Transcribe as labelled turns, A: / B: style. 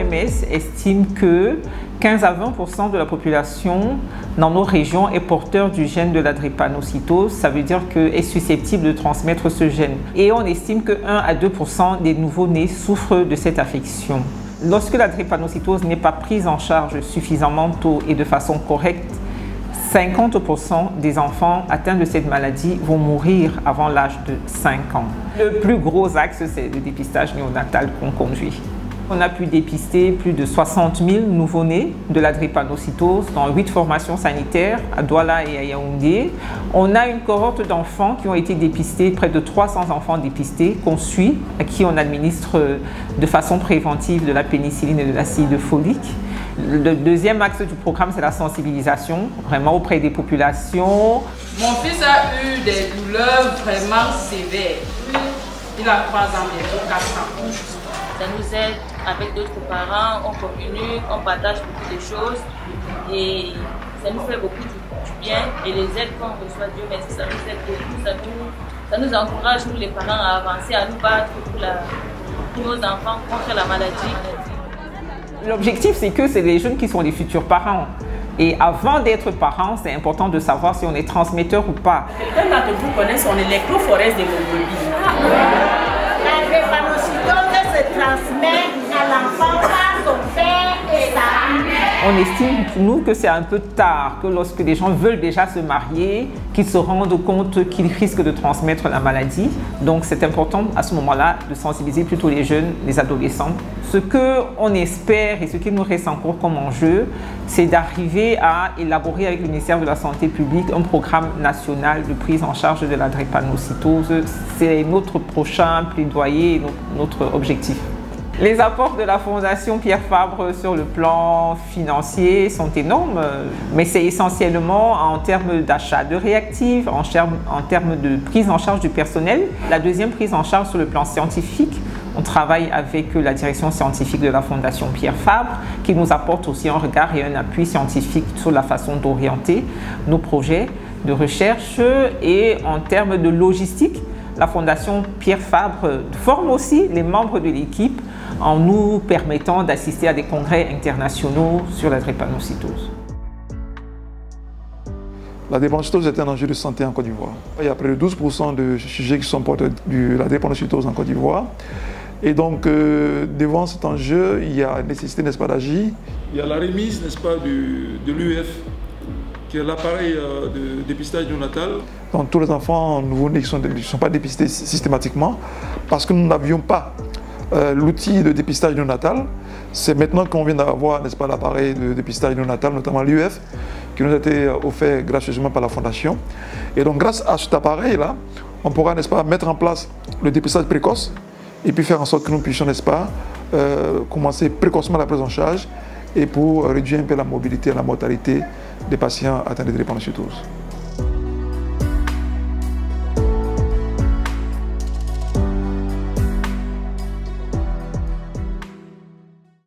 A: l'OMS estime que 15 à 20% de la population dans nos régions est porteur du gène de la drépanocytose. Ça veut dire qu'elle est susceptible de transmettre ce gène. Et on estime que 1 à 2% des nouveau-nés souffrent de cette affection. Lorsque la drépanocytose n'est pas prise en charge suffisamment tôt et de façon correcte, 50% des enfants atteints de cette maladie vont mourir avant l'âge de 5 ans. Le plus gros axe, c'est le dépistage néonatal qu'on conduit. On a pu dépister plus de 60 000 nouveau-nés de la drépanocytose dans 8 formations sanitaires à Douala et à Yaoundé. On a une cohorte d'enfants qui ont été dépistés, près de 300 enfants dépistés qu'on suit, à qui on administre de façon préventive de la pénicilline et de l'acide folique. Le deuxième axe du programme, c'est la sensibilisation, vraiment auprès des populations.
B: Mon fils a eu des douleurs vraiment sévères. Il a 3 ans, bientôt 4 ans.
C: Ça nous aide avec d'autres parents, on communique, on partage beaucoup de choses et ça nous fait beaucoup du bien. Et les aides qu'on reçoit, Dieu merci, ça nous aide beaucoup, ça nous encourage, nous les parents, à avancer, à nous battre pour nos enfants contre la maladie.
A: L'objectif, c'est que c'est les jeunes qui sont les futurs parents. Et avant d'être parents, c'est important de savoir si on est transmetteur ou pas.
B: Certains d'entre vous connaissent son électrophorèse d'hémoglobine.
D: La drépanocytose se transmet à l'enfant par son père et sa mère.
A: On estime, nous, que c'est un peu tard, que lorsque les gens veulent déjà se marier, qu'ils se rendent compte qu'ils risquent de transmettre la maladie. Donc c'est important à ce moment-là de sensibiliser plutôt les jeunes, les adolescents. Ce qu'on espère et ce qui nous reste encore comme enjeu, c'est d'arriver à élaborer avec le ministère de la Santé publique un programme national de prise en charge de la drépanocytose. C'est notre prochain plaidoyer, notre objectif. Les apports de la Fondation Pierre Fabre sur le plan financier sont énormes, mais c'est essentiellement en termes d'achat de réactifs, en termes de prise en charge du personnel. La deuxième prise en charge sur le plan scientifique, on travaille avec la direction scientifique de la Fondation Pierre Fabre qui nous apporte aussi un regard et un appui scientifique sur la façon d'orienter nos projets de recherche. Et en termes de logistique, la Fondation Pierre Fabre forme aussi les membres de l'équipe en nous permettant d'assister à des congrès internationaux sur la drépanocytose.
E: La drépanocytose est un enjeu de santé en Côte d'Ivoire. Il y a près de 12% de sujets qui sont porteurs de la drépanocytose en Côte d'Ivoire. Et donc, devant cet enjeu, il y a nécessité, n'est-ce pas, d'agir.
F: Il y a la remise, n'est-ce pas, de l'UF, qui est l'appareil de dépistage néonatal.
E: Donc, tous les enfants nouveau-nés qui ne sont pas dépistés systématiquement parce que nous n'avions pas l'outil de dépistage néonatal. C'est maintenant qu'on vient d'avoir, n'est-ce pas, l'appareil de dépistage néonatal, notamment l'UF, qui nous a été offert gracieusement par la Fondation. Et donc, grâce à cet appareil-là, on pourra, n'est-ce pas, mettre en place le dépistage précoce et puis faire en sorte que nous puissions, n'est-ce pas, commencer précocement la prise en charge et pour réduire un peu la mobilité et la mortalité des patients atteints de drépanocytose.